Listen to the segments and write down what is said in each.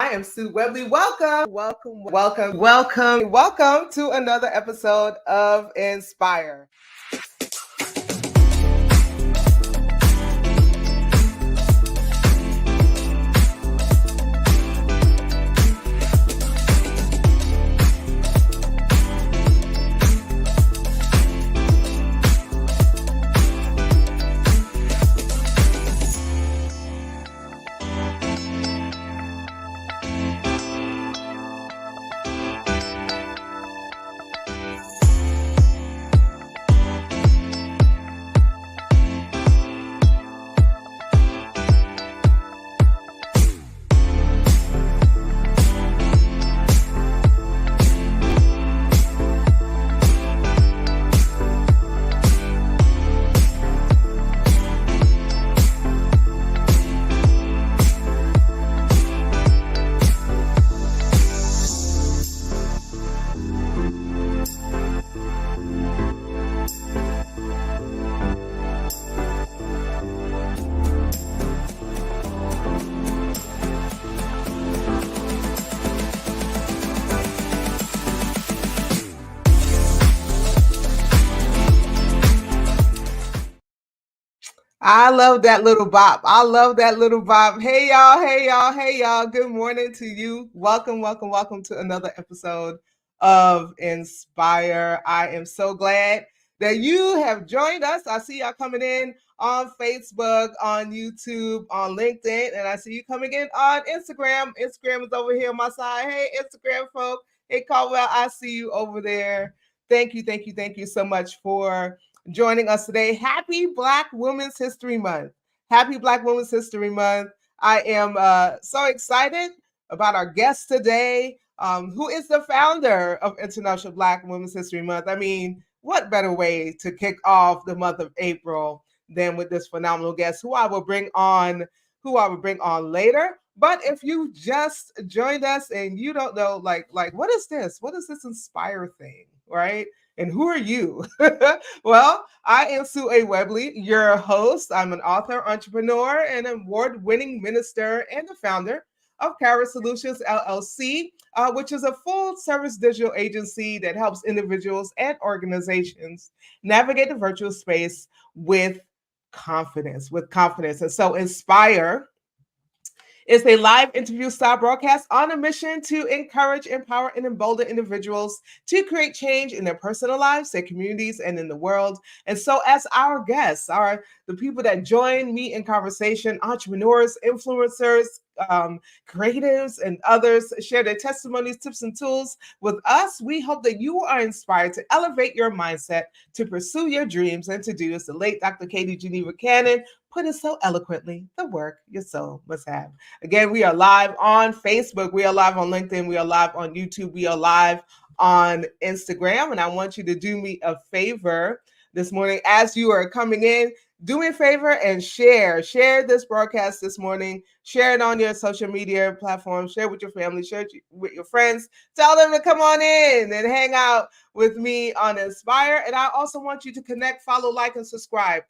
I am Sue Webley. Welcome to another episode of Inspire. I love that little bop. Hey y'all. Good morning to you. Welcome to another episode of Inspire. I am so glad that you have joined us. I see y'all coming in on Facebook, on YouTube, on LinkedIn, and I see you coming in on Instagram. Instagram is over here on my side. Hey, Instagram folk. Hey, Caldwell, I see you over there. Thank you so much for joining us today. Happy Black Women's History Month. Happy Black Women's History Month. I am so excited about our guest today, who is the founder of International Black Women's History Month. I mean, what better way to kick off the month of April than with this phenomenal guest who I will bring on later. But if you just joined us and you don't know, like what is this? What is this Inspire thing, right? And who are you? Well, I am Sue A. Webley, your host. I'm an author, entrepreneur, and award-winning minister and the founder of Kara Solutions, LLC, which is a full-service digital agency that helps individuals and organizations navigate the virtual space with confidence. And so Inspire is a live interview style broadcast on a mission to encourage, empower, and embolden individuals to create change in their personal lives, their communities, and in the world. And so as our guests are the people that join me in conversation, entrepreneurs, influencers, creatives, and others share their testimonies, tips, and tools with us. We hope that you are inspired to elevate your mindset, to pursue your dreams, and to do, as the late Dr. Katie Geneva Cannon put it so eloquently, the work your soul must have. Again, we are live on Facebook. We are live on LinkedIn. We are live on YouTube. We are live on Instagram. And I want you to do me a favor this morning as you are coming in. Do me a favor and share this broadcast this morning. Share it on your social media platforms. Share it with your family. Share it with your friends. Tell them to come on in and hang out with me on Inspire. And I also want you to connect, follow, like, and subscribe.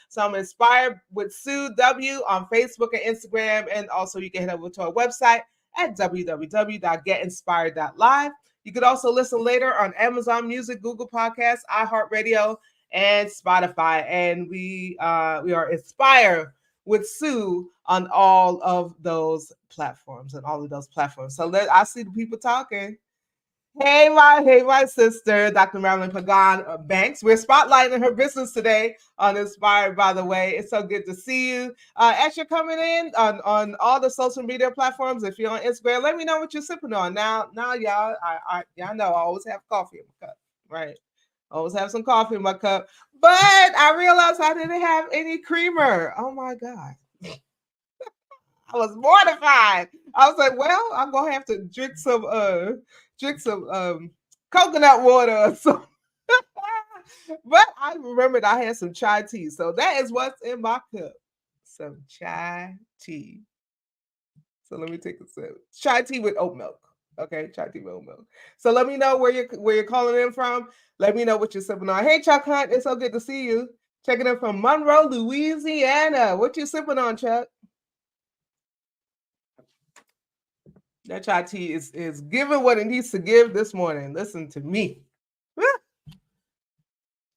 So I'm Inspired with Sue W on Facebook and Instagram. And also you can head over to our website at www.getinspired.live. You could also listen later on Amazon Music, Google Podcasts, iHeartRadio, and Spotify. And we are Inspire with Sue on all of those platforms. So I see the people talking. Hey, my sister, Dr. Marilyn Pagan Banks. We're spotlighting her business today on Inspired, by the way. It's so good to see you. As you're coming in on all the social media platforms, if you're on Instagram, let me know what you're sipping on. Now, y'all, y'all know I always have coffee in my cup, right? Always have some coffee in my cup. But I realized I didn't have any creamer. Oh, my God. I was mortified. I was like, well, I'm going to have to drink some coconut water or something. But I remembered I had some chai tea. So that is what's in my cup. Some chai tea. So let me take a sip. Chai tea with oat milk. Okay, chai tea with oat milk. So let me know where you're calling in from. Let me know what you're sipping on. Hey, Chuck Hunt, it's so good to see you. Checking in from Monroe, Louisiana. What you sipping on, Chuck? That chai tea is giving what it needs to give this morning. Listen to me.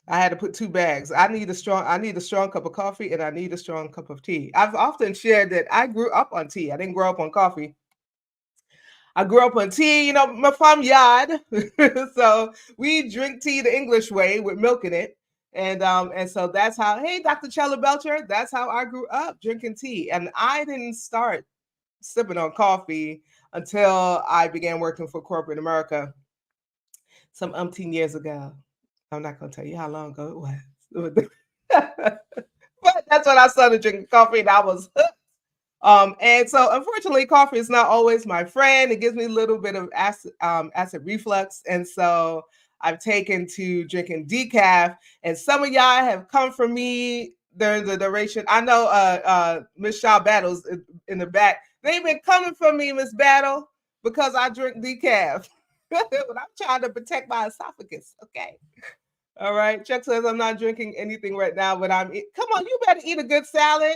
I had to put 2 bags. I need a strong cup of coffee and I need a strong cup of tea. I've often shared that I grew up on tea. I didn't grow up on coffee. I grew up on tea, my farm yard. So we drink tea the English way with milk in it. And so that's how, hey, Dr. Chella Belcher, that's how I grew up drinking tea. And I didn't start sipping on coffee until I began working for corporate America some umpteen years ago. I'm not going to tell you how long ago it was. But that's when I started drinking coffee and I was hooked. And so unfortunately, coffee is not always my friend. It gives me a little bit of acid reflux. And so I've taken to drinking decaf. And some of y'all have come for me during the duration. I know Miss Sha Battle's in the back. They've been coming for me, Miss Battle, because I drink decaf. But I'm trying to protect my esophagus. Okay. All right. Chuck says I'm not drinking anything right now, but come on, you better eat a good salad.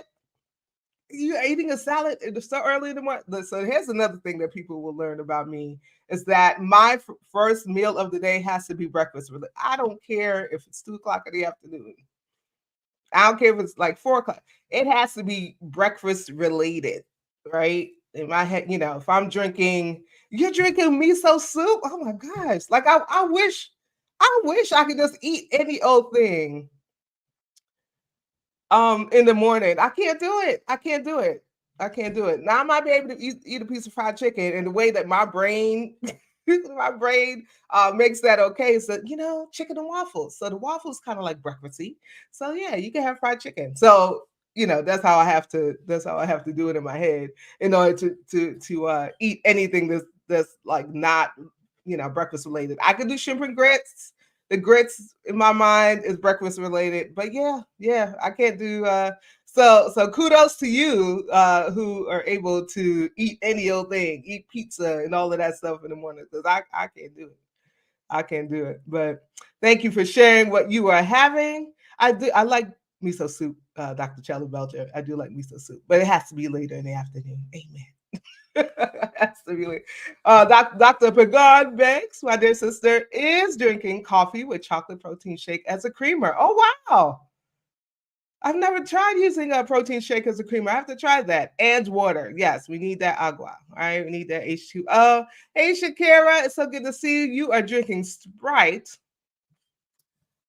You eating a salad so early in the morning. So here's another thing that people will learn about me is that my first meal of the day has to be breakfast. I don't care if it's 2 o'clock in the afternoon. I don't care if it's like 4 o'clock. It has to be breakfast related, right? In my head, if I'm drinking, you're drinking miso soup. Oh my gosh! Like I wish I could just eat any old thing in the morning. I can't do it. I can't do it. I can't do it. Now I might be able to eat a piece of fried chicken in the way that my brain makes that okay. So chicken and waffles. So the waffles kind of like breakfasty. So yeah, you can have fried chicken. So that's how I have to do it in my head in order to eat anything that's like not breakfast related. I could do shrimp and grits. The grits in my mind is breakfast related, but yeah, I can't do. So kudos to you who are able to eat any old thing, eat pizza and all of that stuff in the morning, because I can't do it. I can't do it. But thank you for sharing what you are having. I like miso soup, Dr. Charlie Belcher. I do like miso soup, but it has to be later in the afternoon. Amen. Absolutely. Dr. Pagan Banks, my dear sister, is drinking coffee with chocolate protein shake as a creamer. Oh, wow. I've never tried using a protein shake as a creamer. I have to try that. And water. Yes, we need that agua. All right, we need that H2O. Hey, Shakira, it's so good to see you. You are drinking Sprite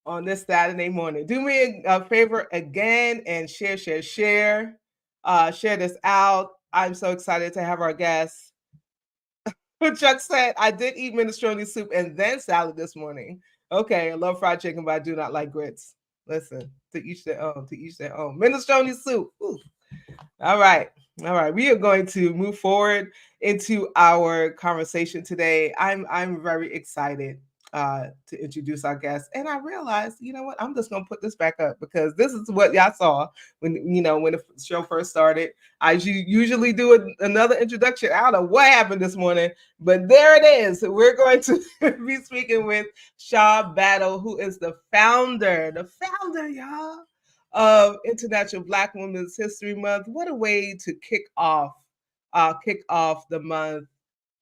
on this Saturday morning. Do me a favor again and share. Share this out. I'm so excited to have our guests. Chuck said, I did eat minestrone soup and then salad this morning. Okay, I love fried chicken, but I do not like grits. Listen, to each their own, to each their own. Minestrone soup. Ooh. All right. All right. We are going to move forward into our conversation today. I'm very excited to introduce our guest. And I realized, you know what? I'm just gonna put this back up because this is what y'all saw when when the show first started. I usually do another introduction. I don't know what happened this morning, but there it is. We're going to be speaking with Sha Battle, who is the founder, y'all, of International Black Women's History Month. What a way to kick off the month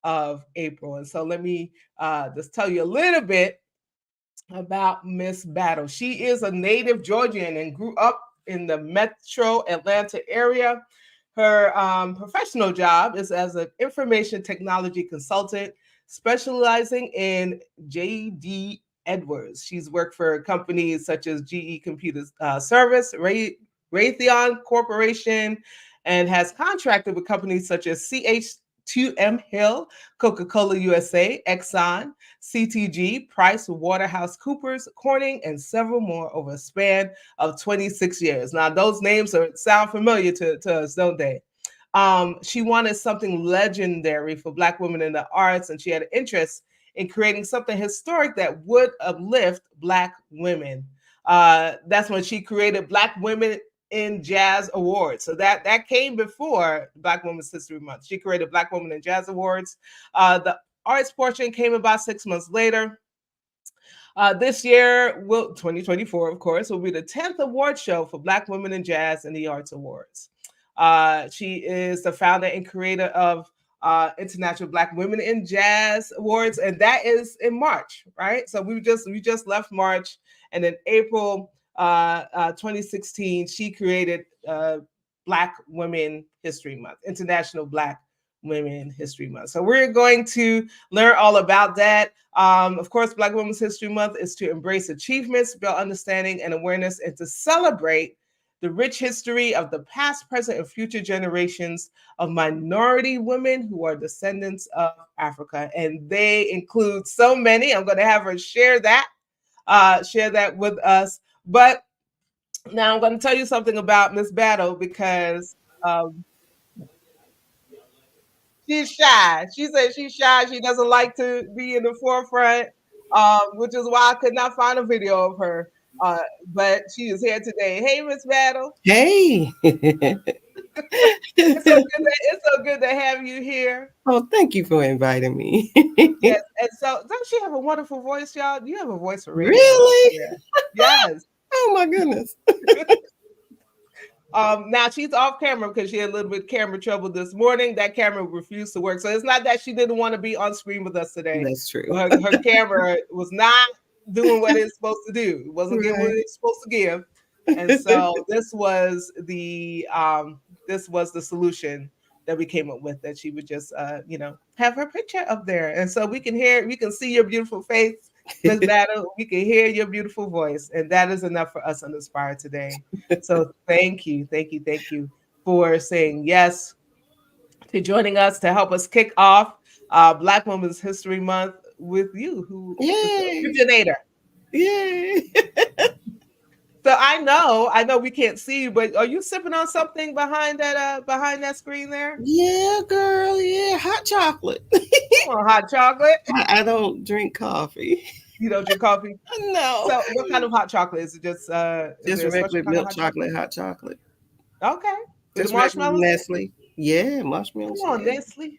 of April. And so let me just tell you a little bit about Miss Battle. She is a native Georgian and grew up in the metro Atlanta area. Her professional job is as an information technology consultant, specializing in JD Edwards. She's worked for companies such as GE Computer Service, Raytheon Corporation, and has contracted with companies such as CH2M Hill, Coca-Cola USA, Exxon, CTG, Price Waterhouse Coopers, Corning, and several more over a span of 26 years. Now, those names sound familiar to us, don't they? She wanted something legendary for Black women in the arts, and she had an interest in creating something historic that would uplift Black women. That's when she created Black Women in Jazz Awards. So that came before Black Women's History Month. She created Black Women in Jazz Awards. The arts portion came about 6 months later. This year, 2024, of course, will be the 10th award show for Black Women in Jazz and the Arts Awards. She is the founder and creator of International Black Women in Jazz Awards, and that is in March, right? So we just left March, and in April 2016, she created Black Women History Month, International Black Women History Month. So we're going to learn all about that. Of course, Black Women's History Month is to embrace achievements, build understanding and awareness, and to celebrate the rich history of the past, present, and future generations of minority women who are descendants of Africa. And they include so many. I'm going to have her share that with us. But now I'm going to tell you something about Miss Battle because um, she's shy. She said she's shy. She doesn't like to be in the forefront, which is why I could not find a video of her. Uh, but she is here today. Hey, Miss Battle. Hey. It's so good to have you here. Oh, thank you for inviting me. Yes, and so don't she have a wonderful voice, y'all? You have a voice for radio. Really? Yeah. Yes. Oh my goodness. Now she's off camera because she had a little bit of camera trouble this morning. That camera refused to work. So it's not that she didn't want to be on screen with us today. That's true. Her camera was not doing what it's supposed to do. It wasn't giving what Right. it's supposed to give. And so this was the solution that we came up with, that she would just have her picture up there. And so we can see your beautiful face, Miss Battle. We can hear your beautiful voice. And that is enough for us on Inspire today. So thank you for saying yes to joining us to help us kick off Black Women's History Month with you, who is the Yay. originator. Yay. So I know we can't see you, but are you sipping on something behind that screen there? Yeah, girl. Yeah. Hot chocolate. Come on, hot chocolate. I don't drink coffee. You don't drink coffee. No. So what kind of hot chocolate is it? Just is Just there a special regular kind of milk hot chocolate? chocolate, hot chocolate. Okay. With the Just regular marshmallows in it? Nestle. Yeah, Come marshmallows. on, Yeah. Nestle.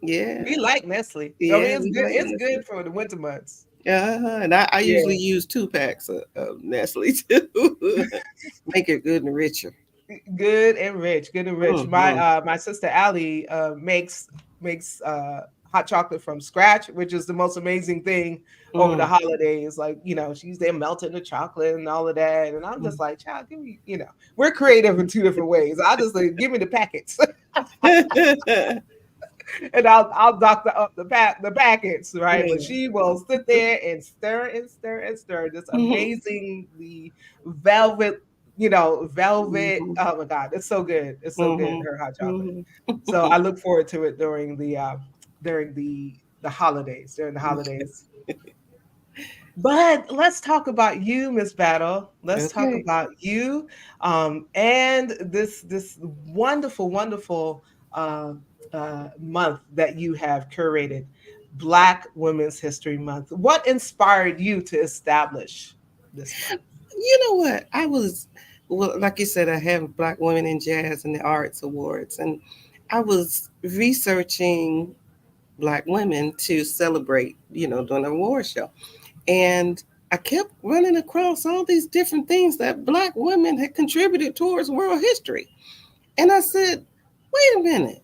Yeah. We like Nestle. I mean, Yeah, it's we good. like It's Nestle. good for the winter months. And I Yeah. usually use 2 packs of Nestle too. Make it good and richer. Good and rich. Good and rich. My Hmm. my sister Allie makes hot chocolate from scratch, which is the most amazing thing over the Mm, holidays. Like, she's there melting the chocolate and all of that. And I'm just mm. like, child, give me, we're creative in two different ways. I just like, give me the packets. And I'll doctor up the packets, right? But Yeah. she will sit there and stir and stir and stir this Mhm, amazingly velvet, velvet. mhm, Oh my God, it's so good! It's so good. mhm, Her hot chocolate. mhm. So I look forward to it during the holidays. During the holidays. But let's talk about you, Miss Battle. Let's talk Okay. about you, and this wonderful, wonderful uh, month that you have curated, Black Women's History Month. What inspired you to establish this month? You know what? Well, like you said, I have Black Women in Jazz and the Arts Awards, and I was researching Black women to celebrate, during the award show. And I kept running across all these different things that Black women had contributed towards world history. And I said, wait a minute,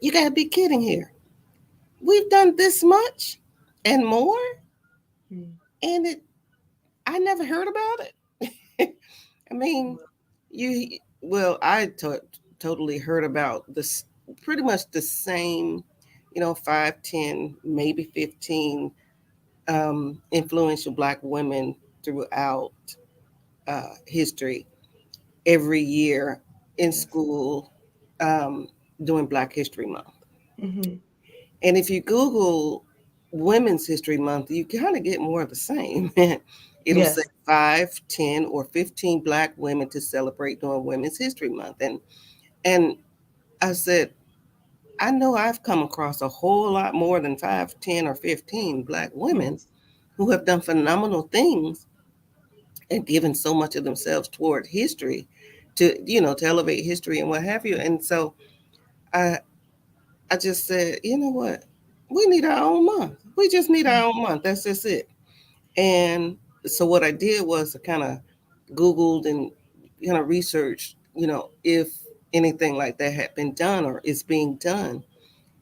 you got to be kidding here. We've done this much and more, Mm. and I never heard about it. I mean, you well, totally heard about this, pretty much the same, 5, 10, maybe 15 influential Black women throughout history every year in Yes. school um, during Black History Month. Hmm. And if you Google Women's History Month, you kind of get more of the same. It'll say Yes. 5, 10, or 15 Black women to celebrate during Women's History Month. And I said, I know I've come across a whole lot more than 5, 10, or 15 Black women Yes. who have done phenomenal things and given so much of themselves toward history to elevate history and what have you. And so I I just said, you know what? We need our own month. We just need our own month. That's just it. And so what I did was I kind of Googled and kind of researched, if anything like that had been done or is being done.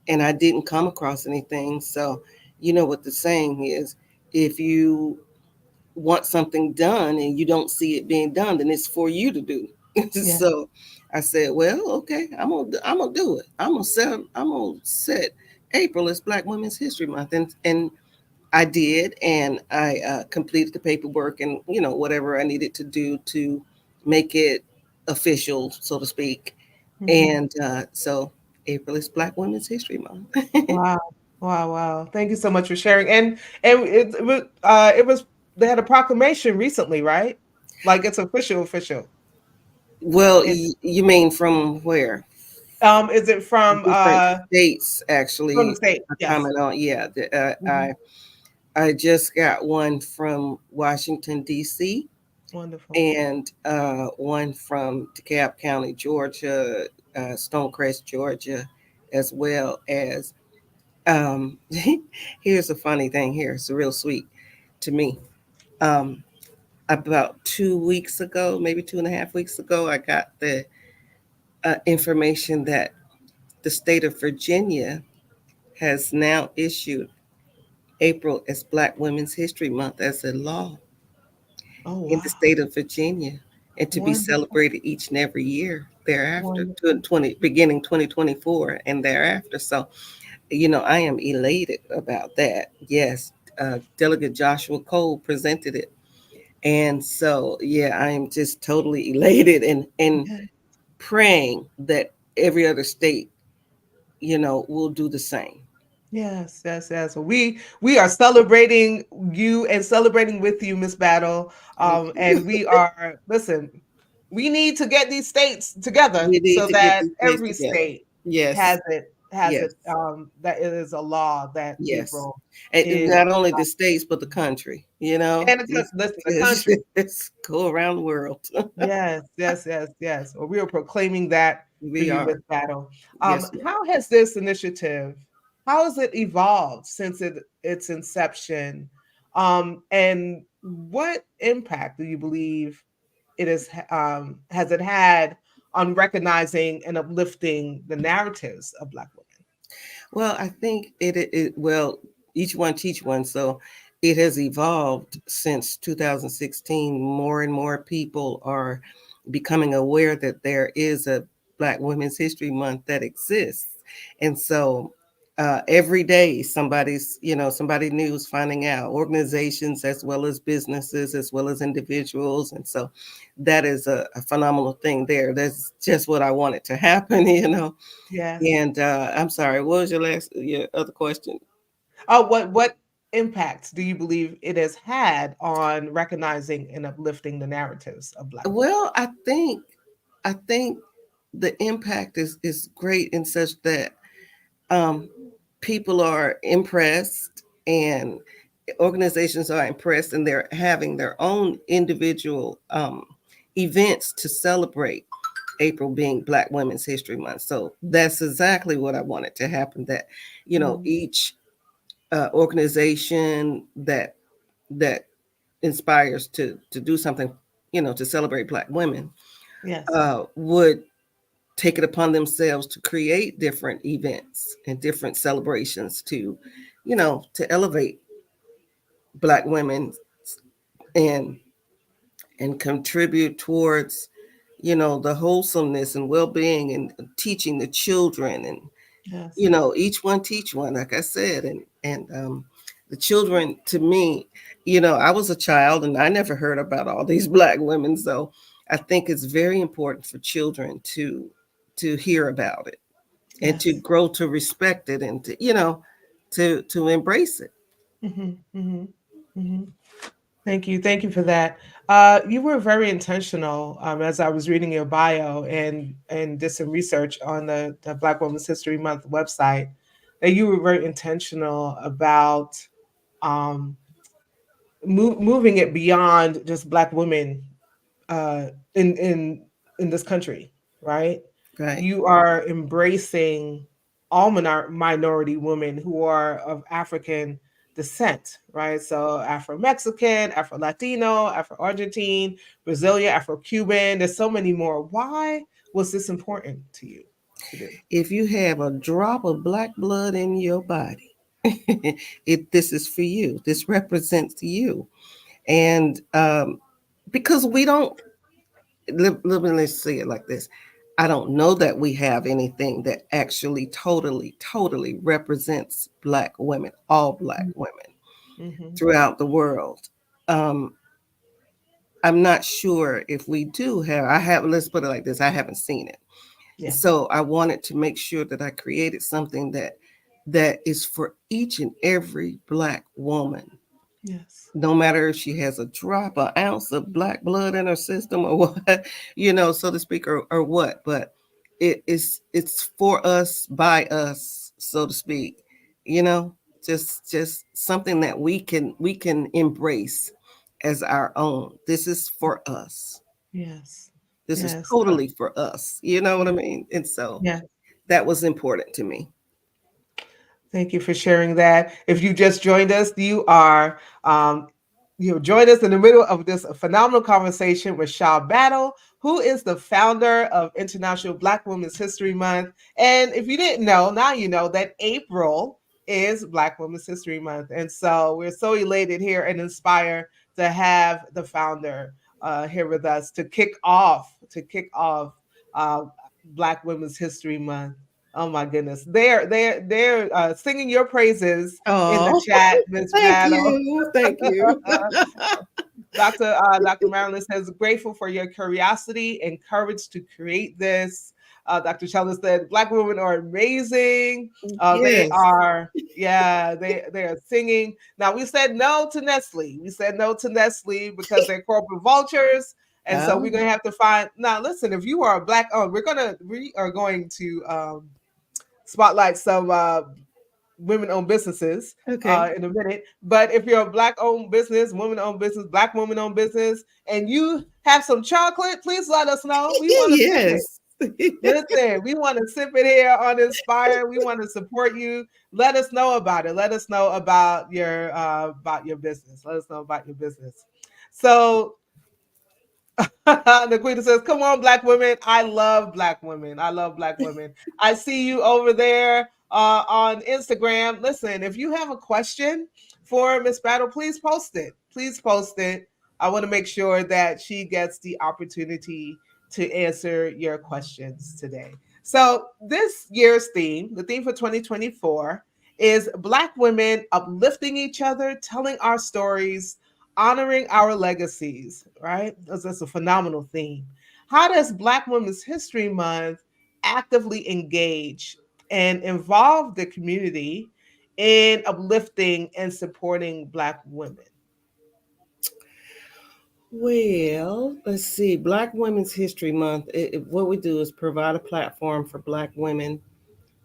and I didn't come across anything. So, you know what the saying is: if you want something done and you don't see it being done, then it's for you to do. Yeah. So, I said, well, okay, I'm gonna do it. I'm gonna set April as Black Women's History Month, and I did, and I completed the paperwork and whatever I needed to do to make it official, so to speak. Hmm. And so April is Black Women's History Month. Wow. Wow. Wow. Thank you so much for sharing. And it was they had a proclamation recently, right? Like it's official. Well, And you mean from where? is it Different states, from the actually. state? Yes. Comment on, yeah. Hmm. I just got one from Washington D.C. Wonderful. and one from DeKalb County, Georgia, Stonecrest, Georgia, as well as. Um, Here's a funny thing. Here, it's real sweet to me. Um, about 2 weeks ago, maybe 2.5 weeks ago, I got the information that the state of Virginia has now issued April as Black Women's History Month as a law Oh in the wow. state of Virginia, and to be Wonderful. celebrated each and every year thereafter, to Wonderful. 20, beginning 2024 and thereafter. So, I am elated about that. Yes, Delegate Joshua Cole presented it. And so, yeah, I am just totally elated and Yeah. praying that every other state, will do the same. Yes. Well, we are celebrating you and celebrating with you, Miss Battle. Thank And you. we are listen. We need to get these states together We need so to get that these states every together. state Yes, has yes, it that it is a law that yes. April And is not only the states, but the country, and listen the country. let's go around the world. Yes. Well, we are proclaiming that for We you, Miss are. Battle. Yes, ma'am. How has this initiative, how has it evolved since its inception? And what impact do you believe has it had on recognizing and uplifting the narratives of Black women? Well, I think well, each one teach one. So it has evolved since 2016. More and more people are becoming aware that there is a Black Women's History Month that exists. And so every day somebody new is finding out, organizations as well as businesses, as well as individuals. And so that is a phenomenal thing there. That's just what I wanted to happen, Yes. And I'm sorry, what was your other question? What impact do you believe it has had on recognizing and uplifting the narratives of Black women? Well, I think the impact is great in such that um, people are impressed and organizations are impressed, and they're having their own individual events to celebrate April being Black Women's History Month. So that's exactly what I wanted to happen. That Mm, each organization that inspires to do something, to celebrate Black women, yes. would take it upon themselves to create different events and different celebrations to elevate Black women and contribute towards the wholesomeness and well-being and teaching the children, and Yes. each one teach one, like I said. And the children, to me, I was a child and I never heard about all these Black women. So I think it's very important for children to hear about it and to Yes. grow to respect it, and to embrace it. Mhm, mhm, mhm. Thank you for that. You were very intentional as I was reading your bio and did some research on the Black Women's History Month website. That you were very intentional about um, moving it beyond just Black women uh, in in in this country, right? Right. You are embracing all minority women who are of African descent, right? So Afro Mexican, Afro Latino, Afro Argentine, Brazilian, Afro Cuban. There's so many more. Why was this important to you? to do. If you have a drop of black blood in your body, this is for you. This represents you. And because we don't, let's say it like this. I don't know that we have anything that actually totally represents black women, all black women Mm-hmm. throughout the world. Um, I'm not sure if we do have. I have. Let's put it like this. I haven't seen it, Yeah. so I wanted to make sure that I created something that is for each and every black woman, Yes. no matter if she has a drop, an ounce of black blood in her system or what, so to speak, or what. But it's for us, by us, so to speak. You know, just something that we can embrace as our own. This is for us. Yes. This is Yes. totally for us. You know what Yeah. I mean? And so Yeah. that was important to me. Thank you for sharing that. If you just joined us, you have joined us in the middle of this phenomenal conversation with Sha Battle, who is the founder of International Black Women's History Month. And if you didn't know, now you know that April is Black Women's History Month. And so we're so elated here and inspired to have the founder here with us to kick off uh, Black Women's History Month. Oh my goodness, they're singing your praises in the Oh, chat, Miss thank Battle. you. Thank you. Dr. Marilyn says, grateful for your curiosity and courage to create this. Dr. Sheldon said, Black women are amazing. They Yes. are, yeah, they are singing. Now we said no to Nestle. We said no to Nestle because they're corporate vultures. And so we're Oh, gonna have to find now. Listen, if you are a black owned, we are going to spotlight some women-owned businesses okay. in a minute. But if you're a black-owned business, women-owned business, black woman-owned business, and you have some chocolate, please let us know. We want to sip it. Yes. Listen, we want to sip it here on Inspire. We want to support you. Let us know about it. Let us know about your business. Let us know about your business. So Naquita says, "Come on, black women! I love black women. I love black women. I see you over there on Instagram. Listen, if you have a question for Miss Battle, please post it. Please post it. I want to make sure that she gets the opportunity to answer your questions today. So, this year's theme, the theme for 2024, is Black women uplifting each other, telling our stories, honoring our legacies, right? That's a phenomenal theme. How does Black Women's History Month actively engage and involve the community in uplifting and supporting Black women? Well, let's see. Black Women's History Month. What we do is provide a platform for Black women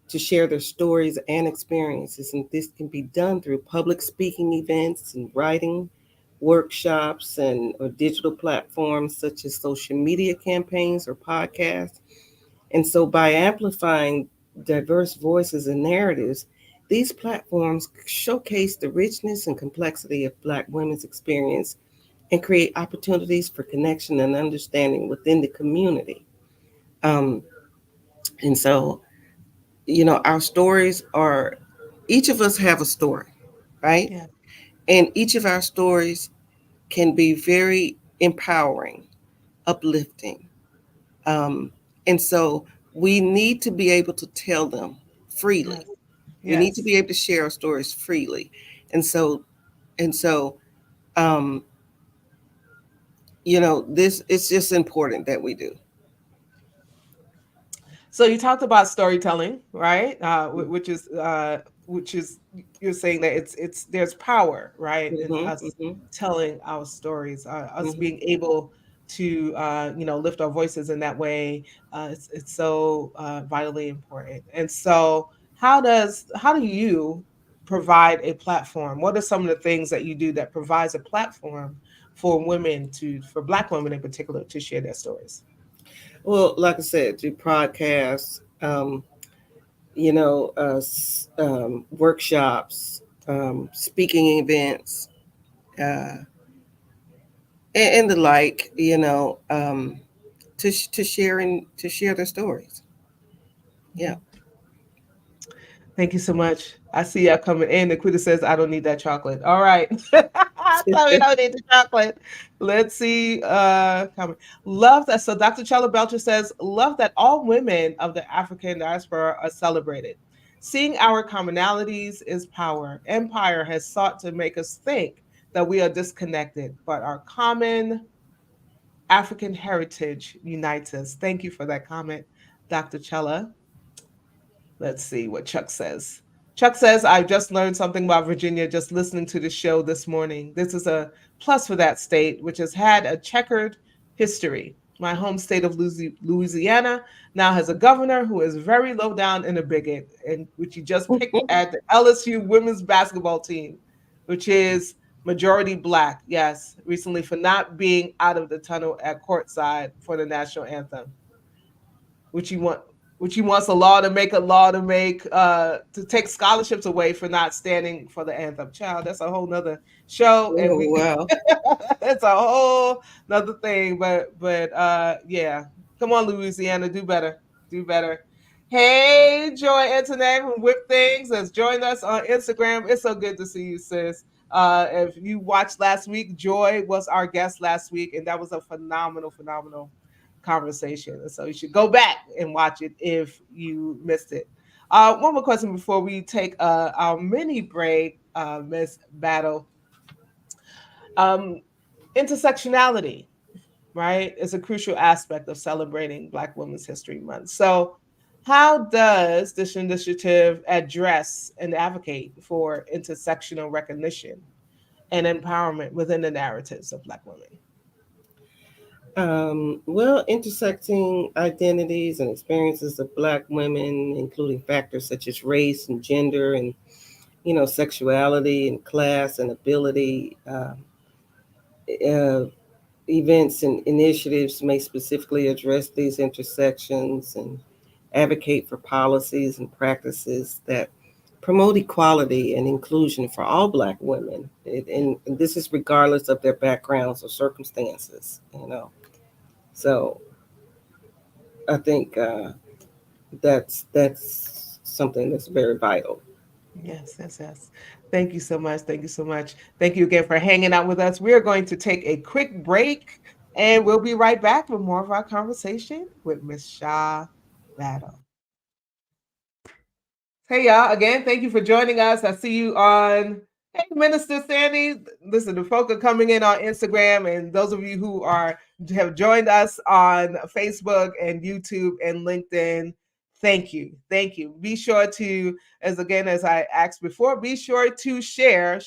to share their stories and experiences, and this can be done through public speaking events and writing workshops and or digital platforms such as social media campaigns or podcasts. And so, by amplifying diverse voices and narratives, these platforms showcase the richness and complexity of Black women's experience and create opportunities for connection and understanding within the community. Um, and so, our stories are, each of us have a story, right? Yeah, And each of our stories can be very empowering, uplifting. Um, and so we need to be able to tell them freely. yes, We need to yes. be able to share our stories freely. And so, and so, um, this it's just important that we do. So you talked about storytelling, right? Which is you're saying that it's there's power, right, in Hmm. us Hmm. telling our stories, us Hmm. being able to lift our voices in that way. It's so vitally important. And so, how do you provide a platform? What are some of the things that you do that provides a platform for Black women in particular, to share their stories? Well, like I said, do podcasts, workshops, speaking events, uh, and the like, to share their stories. Yeah. Thank you so much. I see y'all coming in. Nikita says, I don't need that chocolate. All right. Tell me I don't need the chocolate. Let's see. Comment. Love that. So Dr. Chella Belcher says, love that all women of the African diaspora are celebrated. Seeing our commonalities is power. Empire has sought to make us think that we are disconnected, but our common African heritage unites us. Thank you for that comment, Dr. Chella. Let's see what Chuck says. Chuck says, I just learned something about Virginia just listening to the show this morning. This is a plus for that state, which has had a checkered history. My home state of Louisiana now has a governor who is very low down and a bigot, and which he just picked at the LSU women's basketball team, which is majority black, yes, recently for not being out of the tunnel at courtside for the national anthem, which he want which he wants a law to make to take scholarships away for not standing for the anthem. Child, that's a whole nother show, and Oh, we wow. that's a whole nother thing. But yeah, come on, Louisiana, do better, do better. Hey, Joy Antoinette from Whip Things has joined us on Instagram. It's so good to see you, sis. If you watched last week, Joy was our guest last week, and that was a phenomenal conversation. So you should go back and watch it if you missed it. One more question before we take our mini break, Miss Battle. Um, Intersectionality, right, is a crucial aspect of celebrating Black Women's History Month. So, how does this initiative address and advocate for intersectional recognition and empowerment within the narratives of Black women? Well, intersecting identities and experiences of Black women, including factors such as race and gender and, sexuality and class and ability, uh, events and initiatives may specifically address these intersections and advocate for policies and practices that promote equality and inclusion for all Black women. And this is regardless of their backgrounds or circumstances. So I think that's something that's very vital. Yes, yes, yes. Thank you so much. Thank you so much. Thank you again for hanging out with us. We're going to take a quick break and we'll be right back with more of our conversation with Miss Sha Battle. Hey, y'all. Again, thank you for joining us. I see you on. Hey, Minister Sandy. Listen, the folk are coming in on Instagram, and those of you who have joined us on Facebook and YouTube and LinkedIn, thank you. Thank you. Be sure to, as I asked before, be sure to share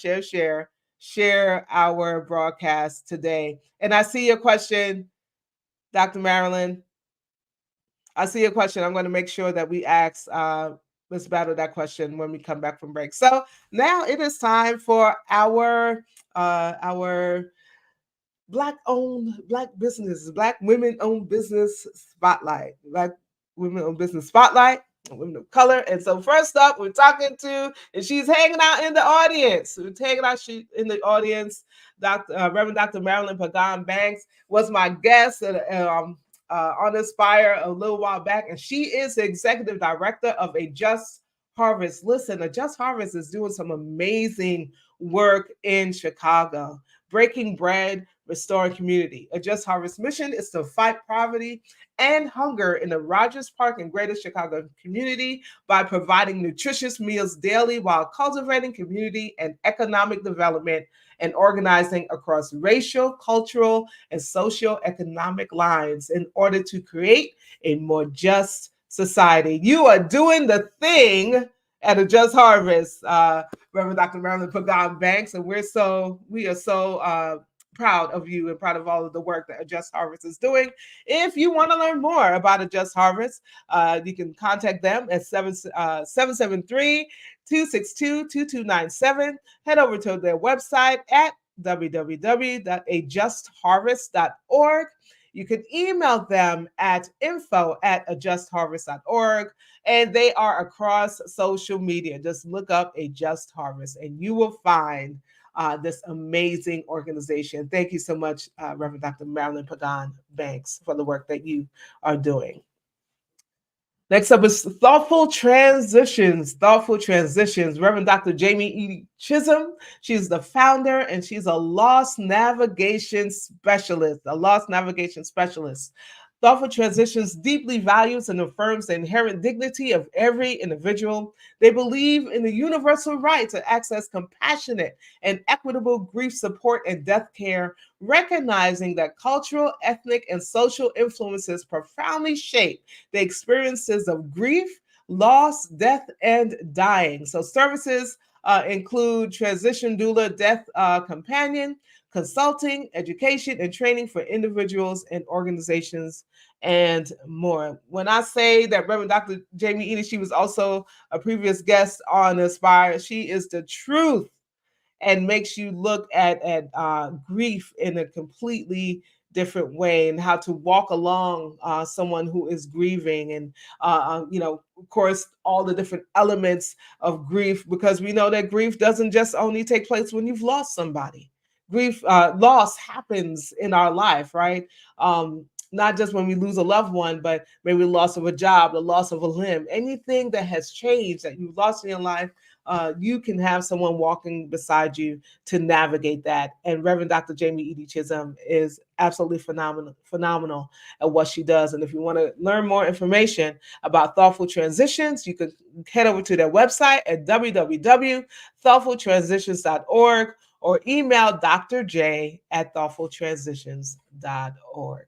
our broadcast today. And I see your question, Dr. Marilyn. I see a question. I'm going to make sure that we ask Ms. Battle that question when we come back from break. So now it is time for our Black businesses, Black women owned business spotlight, Black women owned business spotlight, women of color. And so first up, we're talking to, and she's hanging out in the audience. We're hanging out in the audience. Reverend Dr. Marilyn Pagan Banks was my guest on Inspire a little while back, and she is the executive director of A Just Harvest. Listen, A Just Harvest is doing some amazing work in Chicago, breaking bread, restoring community. A Just Harvest mission is to fight poverty and hunger in the Rogers Park and Greater Chicago community by providing nutritious meals daily while cultivating community and economic development and organizing across racial, cultural, and socio-economic lines in order to create a more just society. You are doing the thing at A Just Harvest, Reverend Dr. Marilyn Pagan Banks, and we are so proud of you and proud of all of the work that A Just Harvest is doing. If you want to learn more about A Just Harvest, you can contact them at 773 262 2297. Head over to their website at www.ajustharvest.org. You can email them at info@ajustharvest.org. And they are across social media. Just look up A Just Harvest and you will find this amazing organization. Thank you so much, Reverend Dr. Marilyn Pagan Banks, for the work that you are doing. Next up is Thoughtful Transitions. Thoughtful Transitions. Reverend Dr. Jamie E. Chisholm. She's the founder and she's a loss navigation specialist. A loss navigation specialist. Thoughtful Transitions deeply values and affirms the inherent dignity of every individual. They believe in the universal right to access compassionate and equitable grief support and death care, recognizing that cultural, ethnic, and social influences profoundly shape the experiences of grief, loss, death, and dying. So, services include transition doula, death companion, consulting, education, and training for individuals and organizations, and more. When I say that Reverend Dr. Jamie Edie, she was also a previous guest on Aspire, she is the truth and makes you look at grief in a completely different way and how to walk along someone who is grieving and of course all the different elements of grief, because we know that grief doesn't just only take place when you've lost somebody. Grief loss happens in our life, right? Not just when we lose a loved one, but maybe the loss of a job, the loss of a limb, anything that has changed that you've lost in your life. You can have someone walking beside you to navigate that. And Reverend Dr. Jamie Edie Chisholm is absolutely phenomenal at what she does. And if you want to learn more information about Thoughtful Transitions, you could head over to their website at www.thoughtfultransitions.org or email Dr. J at thoughtfultransitions.org.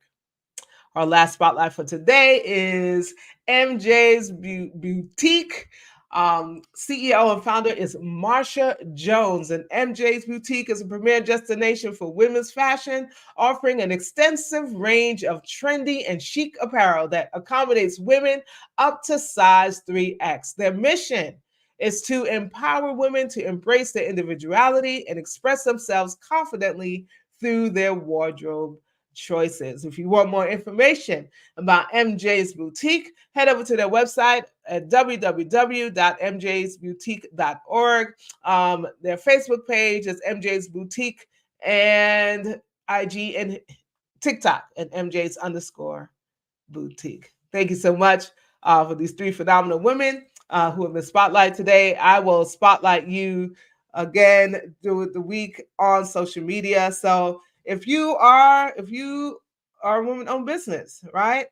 Our last spotlight for today is MJ's Boutique. CEO and founder is Marsha Jones, and MJ's Boutique is a premier destination for women's fashion, offering an extensive range of trendy and chic apparel that accommodates women up to size 3X. Their mission is to empower women to embrace their individuality and express themselves confidently through their wardrobe choices. If you want more information about MJ's Boutique, head over to their website at www.mjsboutique.org. Their Facebook page is MJ's Boutique, and IG and TikTok at MJ's underscore boutique. Thank you so much for these three phenomenal women who have been spotlighted today. I will spotlight you again through the week on social media. So if you are a woman-owned business, right?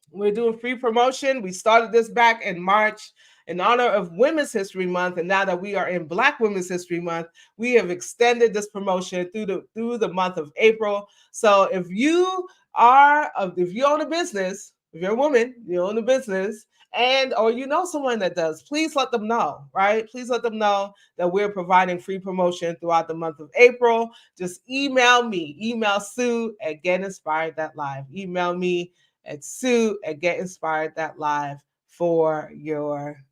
We're doing free promotion. We started this back in March in honor of Women's History Month, and now that we are in Black Women's History Month, we have extended this promotion through the month of April. So if you own a business, if you're a woman, you own a business, and or you know someone that does, please let them know, right? Please let them know that we're providing free promotion throughout the month of April. Just email Sue at getinspired.live. Email me at Sue at getinspired.live for your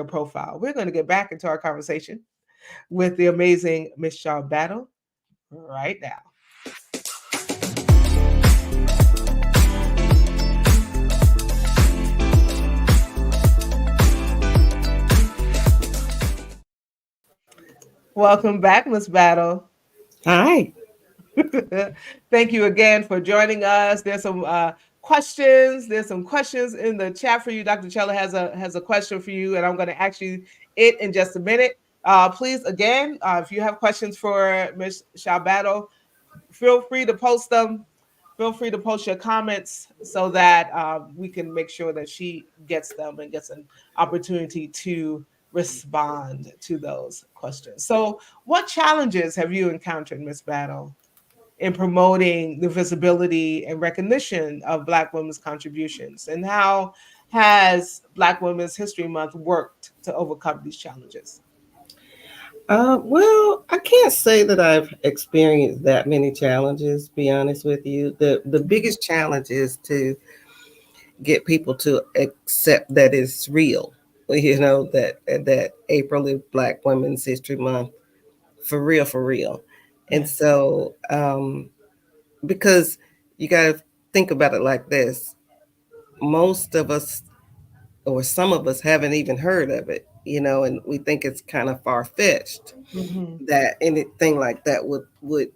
profile. We're going to get back into our conversation with the amazing Miss Sha Battle right now. Welcome back, Miss Battle. Hi. Thank you again for joining us. There's some questions. There's some questions in the chat for you. Dr. Chella has a question for you, and I'm going to ask you it in just a minute. Please, again, if you have questions for Ms. Sha Battle, feel free to post them. Feel free to post your comments so that we can make sure that she gets them and gets an opportunity to respond to those questions. So, what challenges have you encountered, Ms. Battle, in promoting the visibility and recognition of Black women's contributions? And how has Black Women's History Month worked to overcome these challenges? Well, I can't say that I've experienced that many challenges. Be honest with you, the biggest challenge is to get people to accept that it's real. You know that April is Black Women's History Month for real, for real. And Yes. so, because you got to think about it like this: most of us, or some of us, haven't even heard of it. And we think it's kind of far fetched Mm-hmm. that anything like that would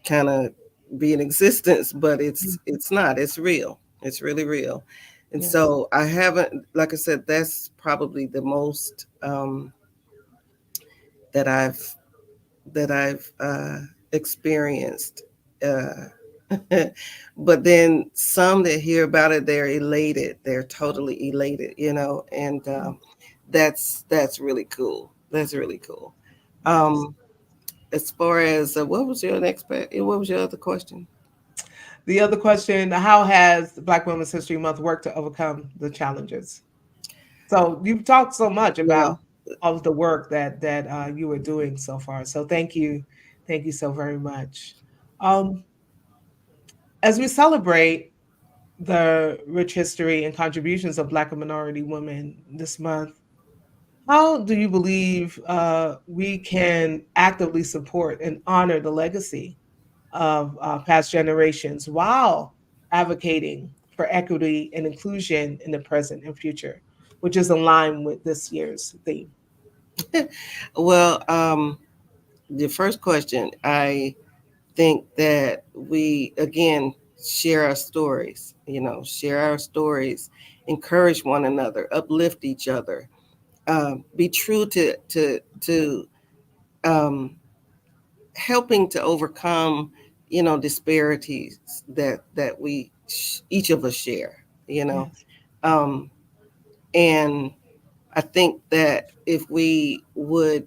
kind of be in existence, but it's not. It's real. It's really real. And Yes. so I haven't, like I said, that's probably the most that I've experienced. But then some that hear about it, they're elated. They're totally elated, and that's really cool. That's really cool. Yes. Um, as far as what was your next? What was your other question? The other question: how has Black Women's History Month worked to overcome the challenges? So you've talked so much about Well, all of the work that you were doing so far. So thank you so very much. Um, as we celebrate the rich history and contributions of Black and minority women this month, how do you believe we can actively support and honor the legacy of past generations while advocating for equity and inclusion in the present and future, which is in line with this year's theme? well, the first question, I think that we again share our stories. Share our stories, encourage one another, uplift each other, be true to um, helping to overcome disparities that we each of us share. You know, Yes, um, and I think that if we would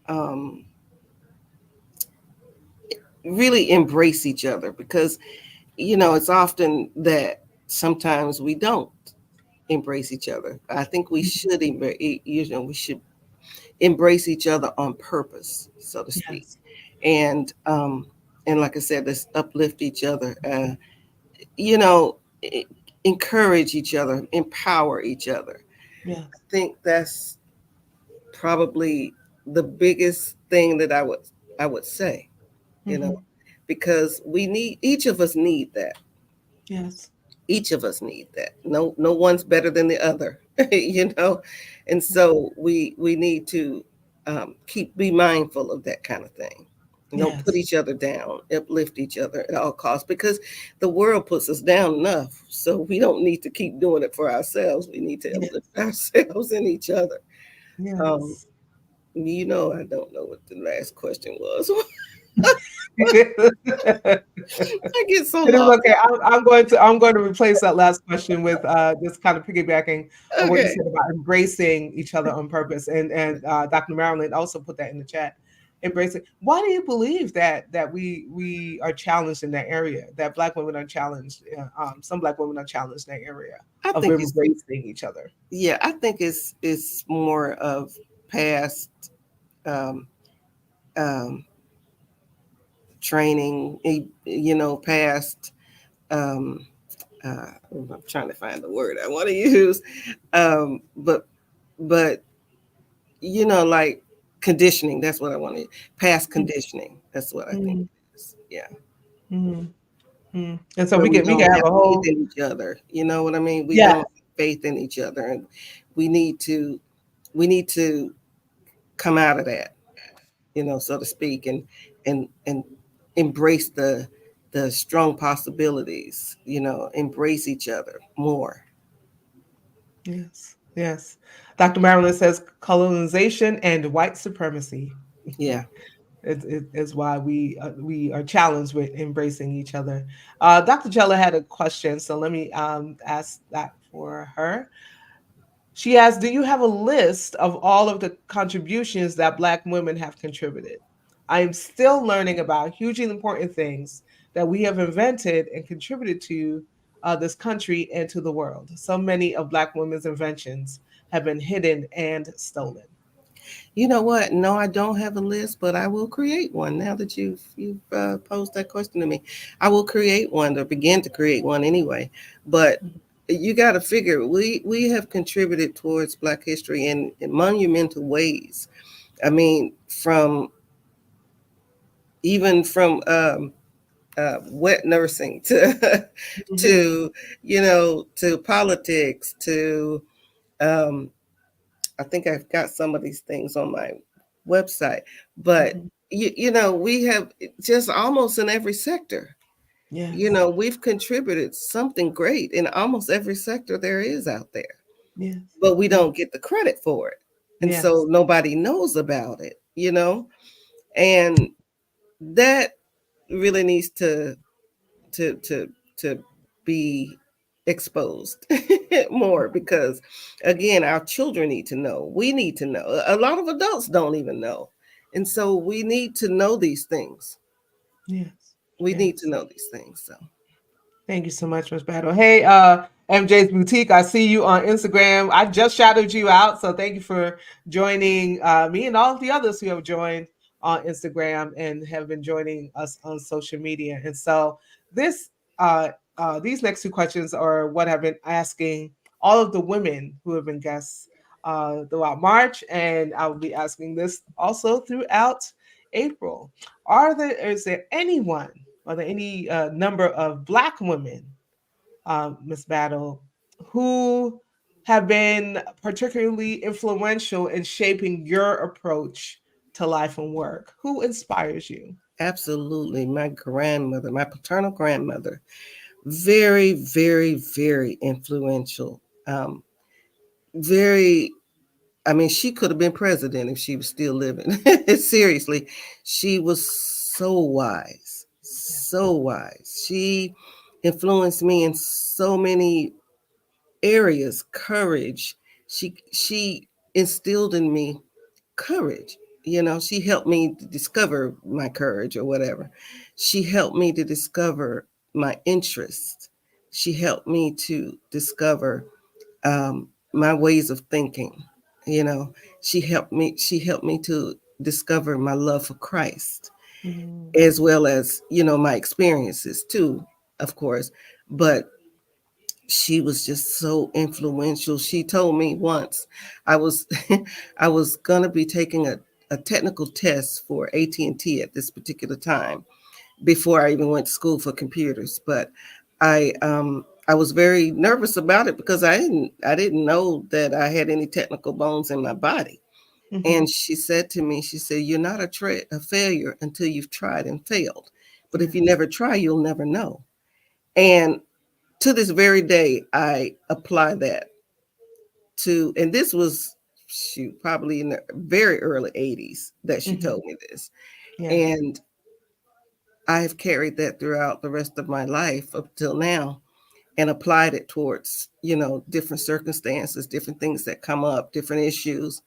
um, really embrace each other, because it's often that sometimes we don't embrace each other. I think we should we should embrace each other on purpose, so to speak, yes, and like I said, let's uplift each other. You know, e- encourage each other, empower each other. I yes. think that's probably the biggest thing that I would say. You know, Hmm. because we need each of us need that. Yes, Each of us need that. No one's better than the other. And so we need to keep be mindful of that kind of thing. Don't put yes, each other down, uplift each other at all costs, because the world puts us down enough, so we don't need to keep doing it for ourselves. We need to yes, uplift ourselves and each other. um yes. I don't know what the last question was. I get so It is lost. okay. I'm going to replace that last question with just kind of piggybacking on what you Okay. said about embracing each other on purpose, and Dr. Marilyn also put that in the chat. Embracing. Why do you believe that we are challenged in that area? That Black women are challenged. Some Black women are challenged in that area I of think it's embracing each other. Yeah, I think it's more of past um, um, training, past. Um, I'm trying to find the word I want to use, but but like conditioning. That's what I want to. Past conditioning. That's what I think Mm-hmm. it is. Yeah, Mm-hmm. And so where we we don't can have have a faith whole in each other. You know what I mean? We yes, don't have faith in each other, and we need to we need to come out of that, so to speak, and embrace the strong possibilities, embrace each other more. yes, yes. Dr. Marilyn says colonization and white supremacy. Yeah. It is why we are challenged with embracing each other. Dr. Jella had a question, so let me ask that for her. She asked, "Do you have a list of all of the contributions that Black women have contributed? I am still learning about hugely important things that we have invented and contributed to this country and to the world. So many of Black women's inventions have been hidden and stolen." You know what? No, I don't have a list, but I will create one now that you've posed that question to me. I will create one, or begin to create one anyway. But you got to figure we have contributed towards Black history in monumental ways. I mean, from even from wet nursing to Mhm, to to politics to um, I think I've got some of these things on my website, but mhm. we have just almost in every sector. Yes. We've contributed something great in almost every sector there is out there, Yes. but we Yes. don't get the credit for it. And Yes. so nobody knows about it. And that really needs to to be exposed more, because again, our children need to know. We need to know. A lot of adults don't even know. And so we need to know these things. Yes. We need to Yes. know these things. So Thank you so much, Miss Battle. Hey, MJ's Boutique, I see you on Instagram. I just shouted you out, so thank you for joining me and all of the others who have joined on Instagram and have been joining us on social media. And so this, uh, these next two questions are what I've been asking all of the women who have been guests throughout March, and I will be asking this also throughout April. Is there anyone? Are there any number of Black women, Miss Battle, who have been particularly influential in shaping your approach to life and work? Who inspires you? absolutely, my grandmother, my paternal grandmother, very, very, very influential. Very I mean, she could have been president if she was still living. Seriously, she was so wise, so wise. She influenced me in so many areas. Courage. She instilled in me courage. She helped me to discover my courage or whatever. She helped me to discover my interests. She helped me to discover my ways of thinking. You know, she helped me to discover my love for Christ, Mm, as well as my experiences too, of course. But she was just so influential. She told me once, I was I was gonna be taking a technical test for AT&T at this particular time, before I even went to school for computers. But I was very nervous about it because I didn't know that I had any technical bones in my body. mm-hmm. And she said to me, she said, "You're not a failure until you've tried and failed. But if you Yes. never try, you'll never know." And to this very day, I apply that and this was, shoot, probably in the very early 80s that she Mm-hmm. told me this. Yes. And I've carried that throughout the rest of my life up till now, and applied it towards different circumstances, different things that come up, different issues.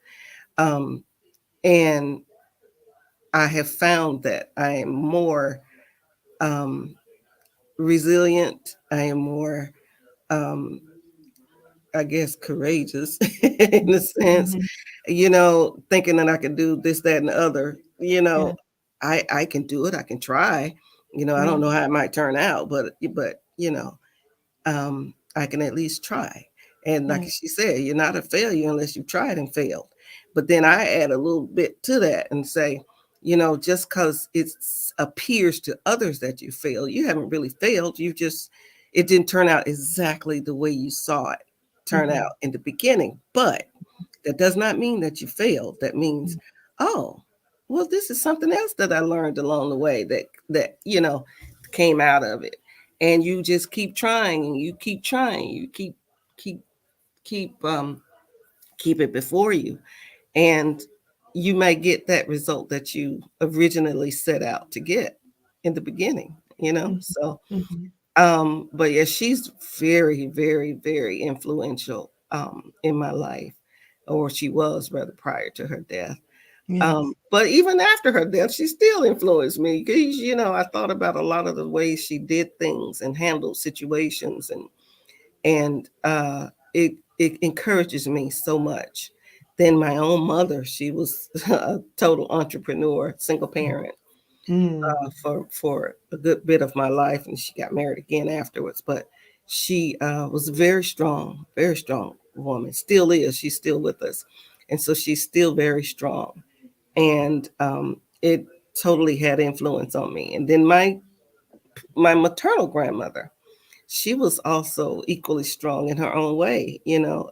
um, and I have found that I am more um, resilient. I am more, um, I guess, courageous in a sense, Mm-hmm. thinking that I can do this, that, and the other. Yeah. I can do it. I can try. I Yeah. don't know how it might turn out, but I can at least try. And like Yeah. she said, you're not a failure unless you've tried and failed. But then I add a little bit to that and say, just because it appears to others that you failed, you haven't really failed. It didn't turn out exactly the way you saw it turn Mm-hmm. out in the beginning. But that does not mean that you failed. That means, oh, well, this is something else that I learned along the way that came out of it. And you just keep trying, and you keep trying, you keep keep keep it before you, and you may get that result that you originally set out to get in the beginning. So Mm-hmm. but yeah, she's very, very, very influential in my life, or she was rather, prior to her death. Yes. But even after her death, she still influenced me because I thought about a lot of the ways she did things and handled situations, and it encourages me so much. Then my own mother, she was a total entrepreneur, single parent, Mm. for a good bit of my life, and she got married again afterwards. But she was a very strong woman. Still is. She's still with us, and so she's still very strong. And it totally had influence on me. And then my maternal grandmother, she was also equally strong in her own way.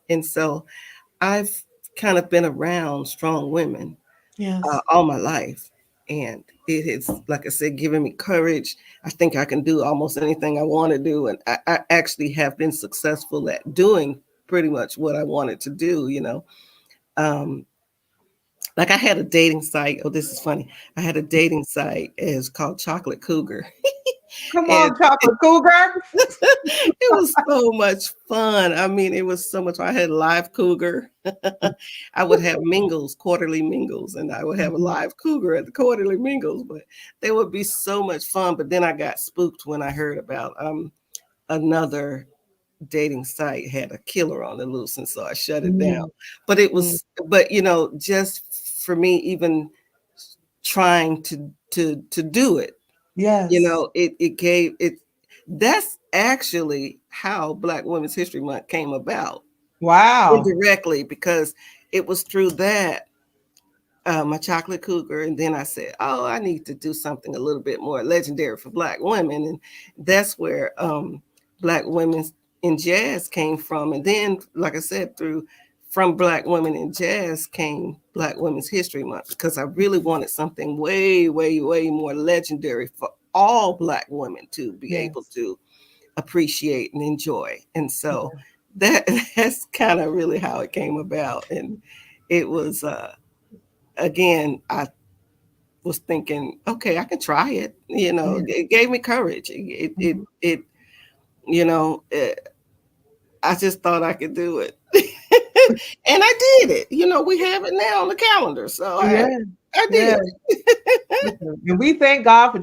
And so I've kind of been around strong women Yes. all my life. and it has, like I said, given me courage. I think I can do almost anything I want to do, and I actually have been successful at doing pretty much what I wanted to do. Um, like I had a dating site. Oh, this is funny. I had a dating site. It's called Chocolate Cougar, Come and on, chocolate cougar. it was so much fun. I mean, it was so much fun. I had live cougar. I would have mingles, quarterly mingles, and I would have a Mhm. live cougar at the quarterly mingles. But they would be so much fun. But then I got spooked when I heard about another dating site had a killer on the loose, and so I shut it down. Mm, But it mm. was, but just for me, even trying to do it, Yes. it gave it. That's actually how Black Women's History Month came about, Wow. indirectly, because it was through that, my chocolate cougar, and then I said, "Oh, I need to do something a little bit more legendary for Black women," and that's where Black Women in Jazz came from. And then, like I said, through from Black Women in Jazz came Black Women's History Month, because I really wanted something way, way, way more legendary for all Black women to be able Yes. to appreciate and enjoy. And so Yeah. that that's kind of really how it came about. And it was again, I was thinking, okay, I can try it. Yeah. It gave me courage. Mhm. It I just thought I could do it. And I did it. We have it now on the calendar. So Yeah. I Yeah. did it. Listen, and we thank God for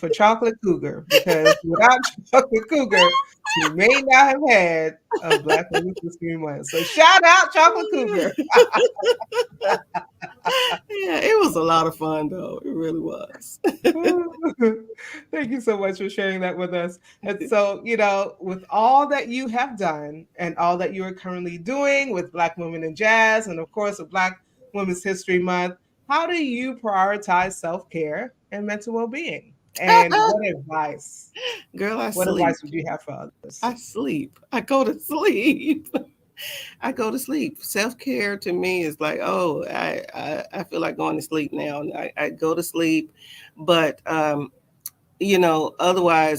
chocolate cougar, because without chocolate cougar, we may not have had a Black Women's History Month. So shout out chocolate cougar. Yeah, it was a lot of fun though. It really was. Thank you so much for sharing that with us. And so, with all that you have done and all that you are currently doing with Black Women in Jazz, and of course, with Black Women's History Month, how do you prioritize self care and mental well being? And Girl, I what sleep. advice would you have for others? I sleep. I go to sleep. I go to sleep. Self care to me is like, oh, I feel like going to sleep now. And I go to sleep. But, otherwise,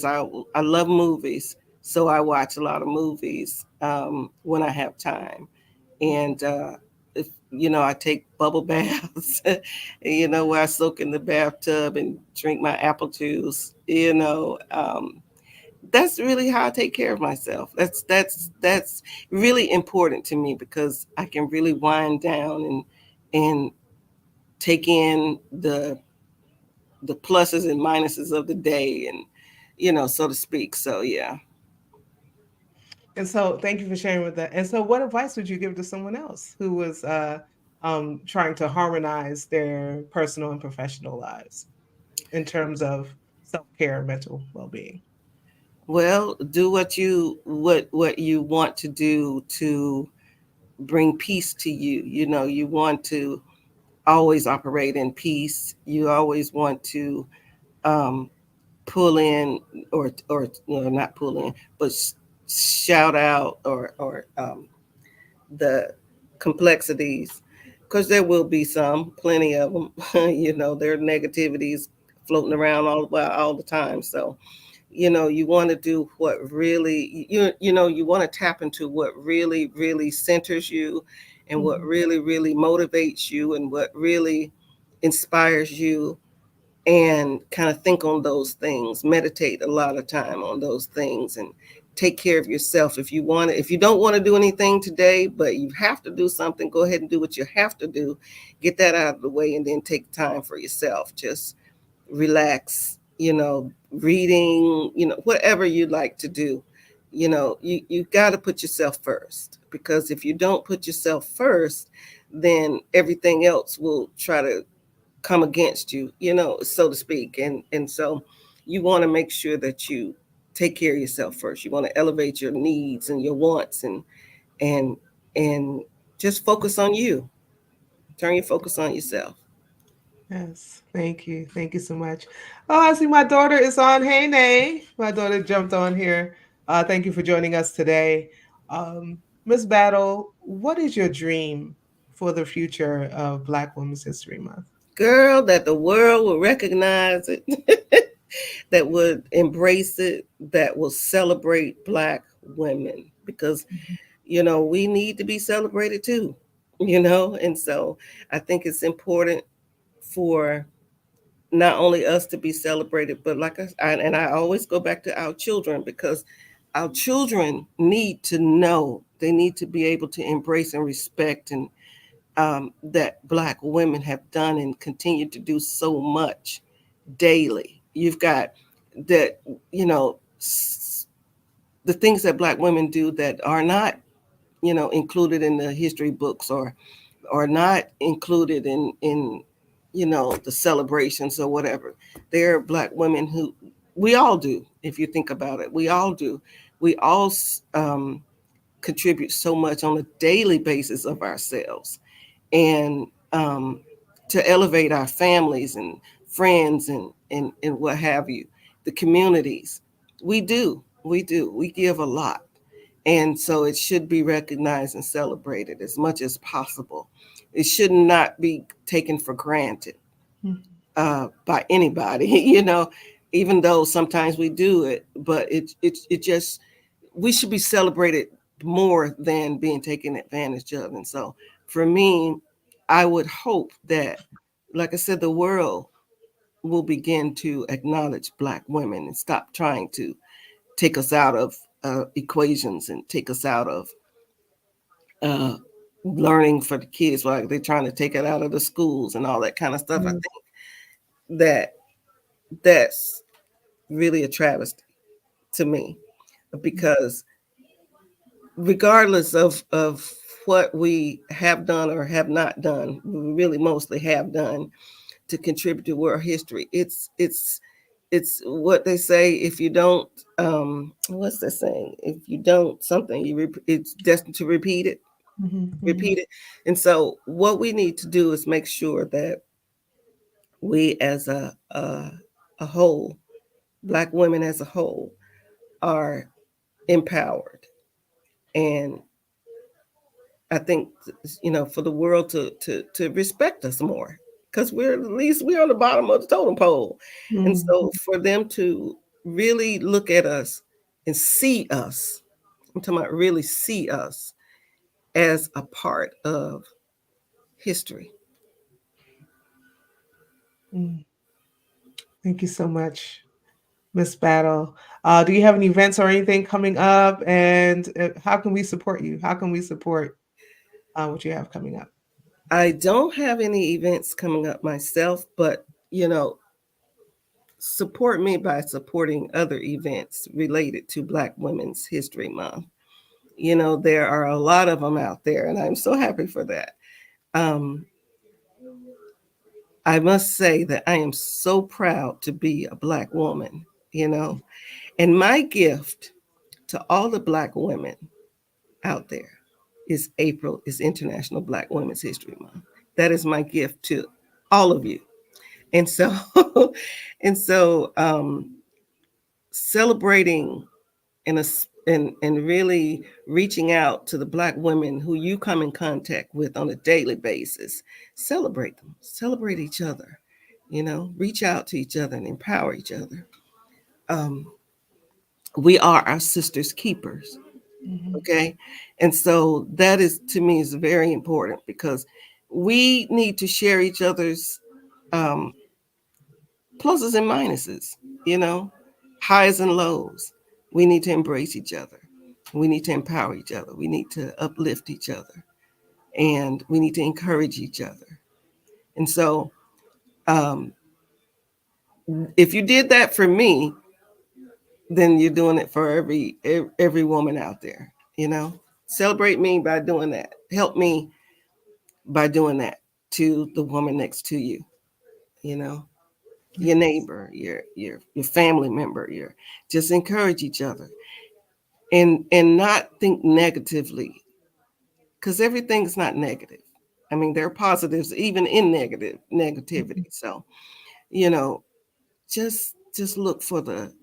I love movies. So I watch a lot of movies when I have time. And, if, I take bubble baths, where I soak in the bathtub and drink my apple juice, that's really how I take care of myself. That's really important to me, because I can really wind down and take in the pluses and minuses of the day, and so to speak. So yeah. And so, thank you for sharing with that. And so, what advice would you give to someone else who was trying to harmonize their personal and professional lives in terms of self care and mental well being? Well, do what you want to do to bring peace to you. You want to always operate in peace. You always want to um, pull in, or not pull in, but shout out, or the complexities, because there will be some, plenty of them. There are negativities floating around all the time. So you want to do what really, you want to tap into what really really centers you, and what Mhm. really really motivates you, and what really inspires you, and kind of think on those things, meditate a lot of time on those things, and take care of yourself. If you don't want to do anything today, but you have to do something, go ahead and do what you have to do. Get that out of the way, and then take time for yourself. Just relax, reading, whatever you like to do. You got to put yourself first, because if you don't put yourself first, then everything else will try to come against you, so to speak. And so you want to make sure that you take care of yourself first. You want to elevate your needs and your wants, and and just focus on you. Turn your focus on yourself. Yes, thank you. Thank you so much. Oh, I see my daughter is on. Hey, Nay. My daughter jumped on here. Thank you for joining us today. Miss Battle, what is your dream for the future of Black Women's History Month? girl, that the world will recognize it, that would embrace it, that will celebrate Black women, because we need to be celebrated too, and so I think it's important for not only us to be celebrated, but and I always go back to our children, because our children need to know, they need to be able to embrace and respect, and that Black women have done and continue to do so much daily. You've got that, you know, the things that Black women do that are not, included in the history books, or not included in the celebrations or whatever. There are Black women who, we all do, if you think about it, we all do. We all contribute so much on a daily basis of ourselves, and to elevate our families and friends, and what have you, the communities. We give a lot, and so it should be recognized and celebrated as much as possible. It should not be taken for granted by anybody, even though sometimes we do it, but it just, we should be celebrated more than being taken advantage of. And so for me, I would hope that, like I said, the world will begin to acknowledge Black women and stop trying to take us out of equations, and take us out of uh, learning for the kids. Like they're trying to take it out of the schools and all that kind of stuff. I Mhm. think that that's really a travesty to me, because regardless of what we have done or have not done, we really mostly have done to contribute to world history. It's what they say: if you don't, what's that saying? If you don't something, it's destined to repeat it, Mhm. Mhm. repeat it. And so, what we need to do is make sure that we, as a whole, Black women as a whole, are empowered. And I think, for the world to respect us more, because we're, at least we're on the bottom of the totem pole. And Mhm. so for them to really look at us and see us, I'm talking about really see us as a part of history. Mm. Thank you so much, Miss Battle. Do you have any events or anything coming up? And how can we support you? How can we support what you have coming up? I don't have any events coming up myself, but support me by supporting other events related to Black Women's History Month. There are a lot of them out there, and I'm so happy for that. Um, I must say that I am so proud to be a Black woman, you know, and my gift to all the Black women out there is April is International Black Women's History Month. That is my gift to all of you. And so, and so, celebrating and, and really reaching out to the Black women who you come in contact with on a daily basis, celebrate them, celebrate each other, reach out to each other and empower each other. um, we are our sisters keepers. Mhm. Okay. And so that is, to me, is very important, because we need to share each other's um, pluses and minuses, you know, highs and lows. We need to embrace each other. We need to empower each other. We need to uplift each other. And we need to encourage each other. And so, um, if you did that for me, then you're doing it for every woman out there. Celebrate me by doing that. Help me by doing that to the woman next to you. You know, your Yes. neighbor, your family member. Your Just encourage each other, and not think negatively, because everything's not negative. I mean, there are positives even in negativity. Mhm. So, you know, just look for the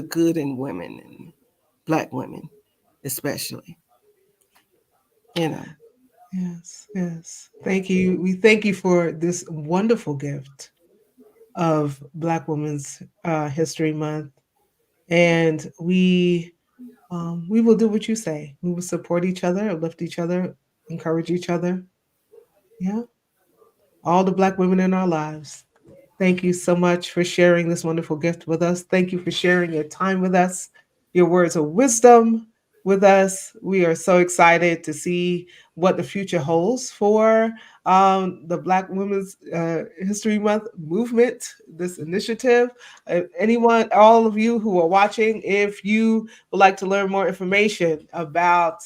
good in women, and Black women especially. You know. Yes, yes. Thank you. We thank you for this wonderful gift of Black Women's History Month, and we will do what you say. We will support each other, uplift each other, encourage each other. Yeah, all the Black women in our lives. Thank you so much for sharing this wonderful gift with us. Thank you for sharing your time with us, your words of wisdom with us. We are so excited to see what the future holds for the Black Women's History Month movement, this initiative. Anyone, all of you who are watching, if you would like to learn more information about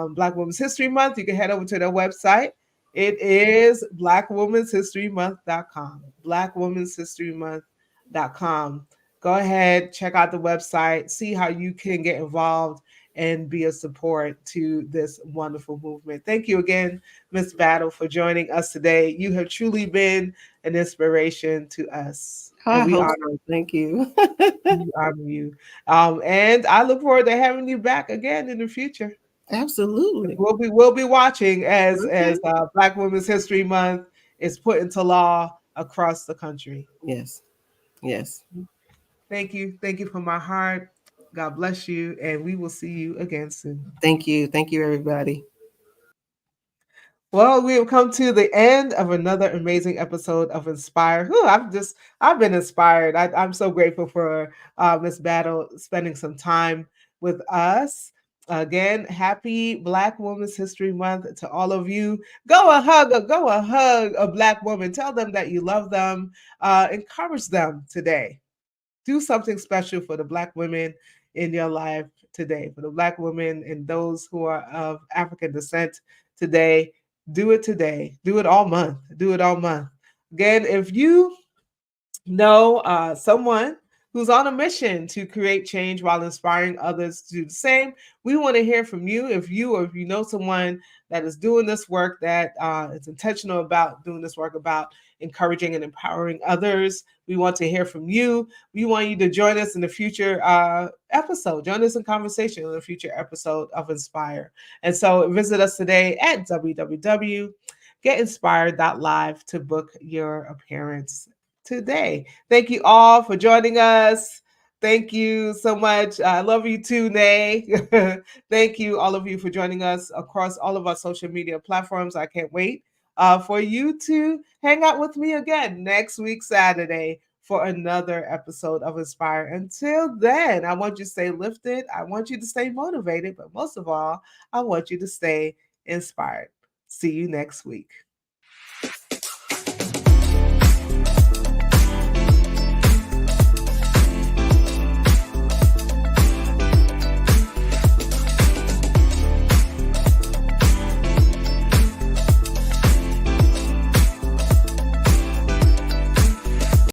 Black Women's History Month, you can head over to their website. It is blackwomanshistorymonth.com. Blackwomanshistorymonth.com. Go ahead, check out the website, see how you can get involved and be a support to this wonderful movement. Thank you again, Miss Battle, for joining us today. You have truly been an inspiration to us, and I we hope honor so. Thank you. you. Honor you. And I look forward to having you back again in the future. Absolutely. We'll be watching as Okay. Black Women's History Month is put into law across the country. Yes. Yes. Thank you from my heart. God bless you, and we will see you again soon. Thank you. Thank you, everybody. Well, we have come to the end of another amazing episode of Inspire. Whew, I've been inspired. I'm so grateful for Miss Battle spending some time with us. Again, happy Black Women's History Month to all of you. Go a hug a Black woman. Tell them that you love them. Encourage them today. Do something special for the Black women in your life today, for the Black women and those who are of African descent today. Do it today. Do it all month. Do it all month. Again, if you know someone who's on a mission to create change while inspiring others to do the same, we want to hear from you. If you know someone that is doing this work, that is intentional about doing this work, about encouraging and empowering others, we want to hear from you. We want you to join us in the future episode. Join us in conversation in the future episode of Inspire. And so visit us today at www.getinspired.live to book your appearance today. Thank you all for joining us. Thank you so much. I love you too, Nay. Thank you, all of you, for joining us across all of our social media platforms. I can't wait for you to hang out with me again next week, Saturday, for another episode of Inspire. Until then, I want you to stay lifted. I want you to stay motivated. But most of all, I want you to stay inspired. See you next week.